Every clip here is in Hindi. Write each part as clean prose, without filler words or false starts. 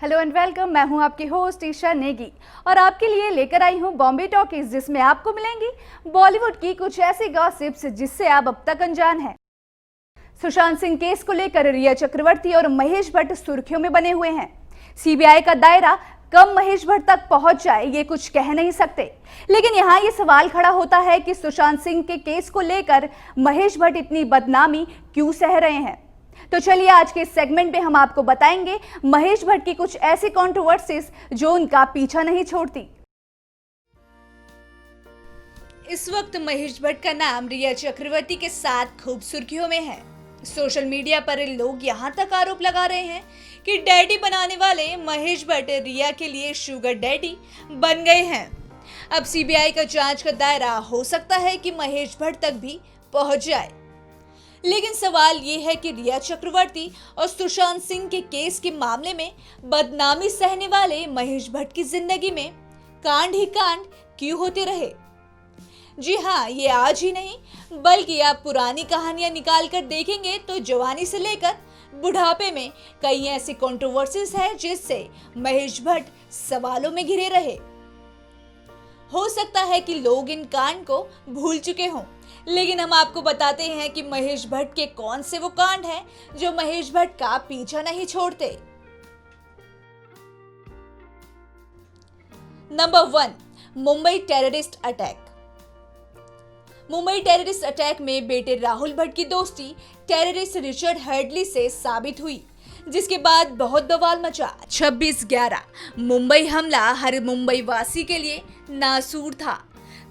Hello and welcome. मैं हूं आपकी होस्ट ईशा नेगी और आपके लिए लेकर आई हूं बॉम्बे टॉकीज, जिसमें आपको मिलेंगी बॉलीवुड की कुछ ऐसी गॉसिप्स जिससे आप अब तक अनजान हैं। सुशांत सिंह केस को लेकर रिया चक्रवर्ती और महेश भट्ट सुर्खियों में बने हुए हैं। सीबीआई का दायरा कब महेश भट्ट तक पहुंच जाए ये कुछ कह नहीं सकते, लेकिन यहाँ ये सवाल खड़ा होता है कि सुशांत सिंह के केस को लेकर महेश भट्ट इतनी बदनामी क्यों सह रहे हैं। तो चलिए आज के इस सेगमेंट में हम आपको बताएंगे महेश भट्ट की कुछ ऐसी कंट्रोवर्सीज जो उनका पीछा नहीं छोड़ती। इस वक्त महेश भट्ट का नाम रिया चक्रवर्ती के साथ खूब सुर्खियों में है। सोशल मीडिया पर लोग यहां तक आरोप लगा रहे हैं कि डैडी बनाने वाले महेश भट्ट रिया के लिए शुगर डैडी बन गए हैं। अब सीबीआई का जांच का दायरा हो सकता है कि महेश भट्ट तक भी पहुंच जाए, लेकिन सवाल ये है कि रिया चक्रवर्ती और सुशांत सिंह के केस के मामले में बदनामी सहने वाले महेश भट्ट की जिंदगी में कांड ही कांड क्यों होते रहे। जी हाँ, ये आज ही नहीं बल्कि आप पुरानी कहानियां निकाल कर देखेंगे तो जवानी से लेकर बुढ़ापे में कई ऐसी कंट्रोवर्सीज हैं जिससे महेश भट्ट सवालों में घिरे रहे। हो सकता है कि लोग इन कांड को भूल चुके हों, लेकिन हम आपको बताते हैं कि महेश भट्ट के कौन से वो कांड हैं जो महेश भट्ट का पीछा नहीं छोड़ते। Number 1, Mumbai terrorist attack. Mumbai terrorist attack में बेटे राहुल भट्ट की दोस्ती टेररिस्ट रिचर्ड हर्डली से साबित हुई, जिसके बाद बहुत बवाल मचा। 26/11 मुंबई हमला हर मुंबई वासी के लिए नासूर था।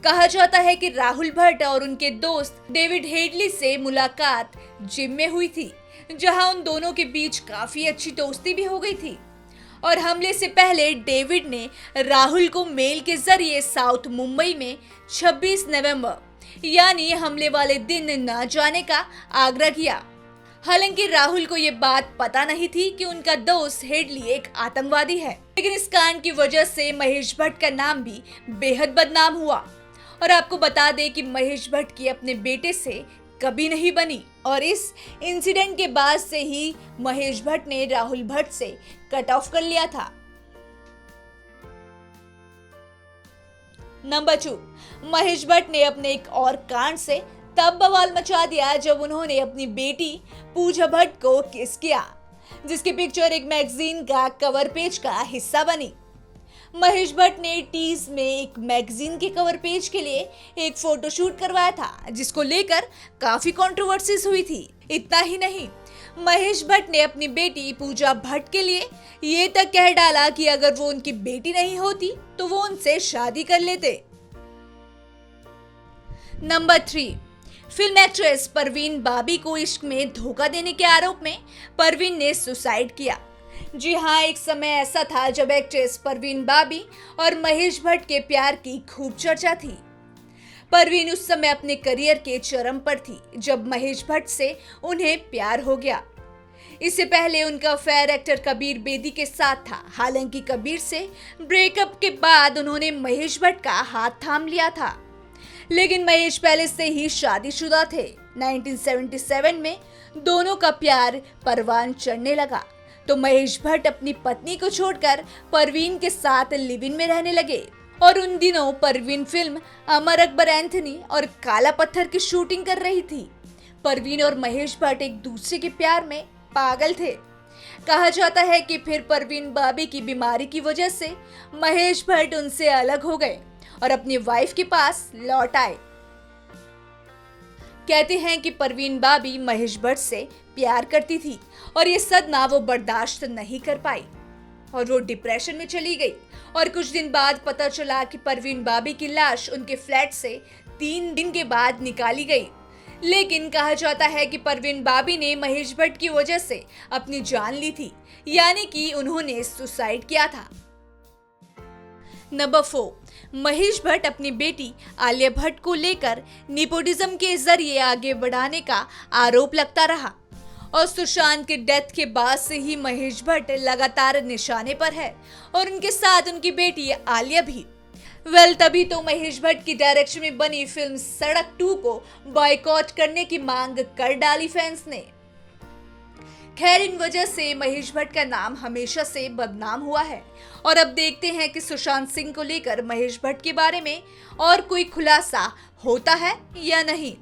कहा जाता है कि राहुल भट्ट और उनके दोस्त डेविड हेडली से मुलाकात जिम में हुई थी, जहां उन दोनों के बीच काफी अच्छी दोस्ती भी हो गई थी। और हमले से पहले डेविड ने राहुल को मेल के जरिए साउथ मुंबई में 26 नवंबर यानी हमले वाले दिन न जाने का आग्रह किया। हालांकि राहुल को ये बात पता नहीं थी कि उनका दोस्त हेडली एक आतंकवादी है, लेकिन इस कांड की वजह से महेश भट्ट का नाम भी बेहद बदनाम हुआ। और आपको बता दें कि महेश भट्ट की अपने बेटे से कभी नहीं बनी और इस इंसिडेंट के बाद से ही महेश भट्ट ने राहुल भट्ट से कट ऑफ कर लिया था। नंबर 2, महेश भट्ट ने अपने एक और कांड से तब बवाल मचा दिया जब उन्होंने अपनी बेटी पूजा भट्ट को किस किया, जिसकी पिक्चर एक मैगजीन का कवर पेज का हिस्सा बनी। महेश भट्ट ने टीज में एक मैगजीन के कवर पेज के लिए एक फोटोशूट करवाया था, जिसको लेकर काफी कंट्रोवर्सीज हुई थी। इतना ही नहीं, महेश भट्ट ने अपनी बेटी पूजा भट्ट के लिए ये तक कह डाला कि अगर वो उनकी बेटी नहीं होती तो वो उनसे शादी कर लेते। नंबर 3, फिल्म एक्ट्रेस परवीन बाबी को इश्क में धोखा देने के आरोप में परवीन ने सुसाइड किया। जी हाँ, एक समय ऐसा था जब एक्ट्रेस परवीन बाबी और महेश भट्ट के प्यार की खूब चर्चा थी। परवीन उस समय अपने करियर के चरम पर थी जब महेश भट्ट से उन्हें प्यार हो गया। इससे पहले उनका अफेयर एक्टर कबीर बेदी के साथ था। हालांकि कबीर से ब्रेकअप के बाद उन्होंने महेश भट्ट का हाथ थाम लिया था, लेकिन महेश पहले से ही शादीशुदा थे। 1977 में दोनों का प्यार परवान चढ़ने लगा तो महेश भट्ट अपनी पत्नी को छोड़कर परवीन के साथ लिव इन में रहने लगे। और उन दिनों परवीन फिल्म अमर अकबर एंथनी और काला पत्थर की शूटिंग कर रही थी। परवीन और महेश भट्ट एक दूसरे के प्यार में पागल थे। कहा जाता है कि फिर परवीन बाबी की बीमारी की वजह से महेश भट्ट उनसे अलग हो गए और अपनी वाइफ के पास लौट आए। कहते हैं कि परवीन बाबी महेश भट्ट से प्यार करती थी और ये सदमा वो बर्दाश्त नहीं कर पाई और वो डिप्रेशन में चली गई। और कुछ दिन बाद पता चला कि परवीन बाबी की लाश उनके फ्लैट से 3 दिन के बाद निकाली गई। लेकिन कहा जाता है कि परवीन बाबी ने महेश भट्ट की वजह से अपनी जान ली थी, यानी कि उन्होंने सुसाइड किया था। नंबर 4, महेश भट्ट अपनी बेटी आलिया भट्ट को लेकर नेपोटिज्म के जरिए आगे बढ़ाने का आरोप लगता रहा और सुशांत के डेथ के बाद से ही महेश भट्ट लगातार निशाने पर है और उनके साथ उनकी बेटी आलिया भी। तभी तो महेश भट्ट की डायरेक्शन में बनी फिल्म सड़क 2 को बॉयकॉट करने की मांग कर डाली फैंस ने। खैर, इन वजह से महेश भट्ट का नाम हमेशा से बदनाम हुआ है और अब देखते हैं कि सुशांत सिंह को लेकर महेश भट्ट के बारे में और कोई खुलासा होता है या नहीं।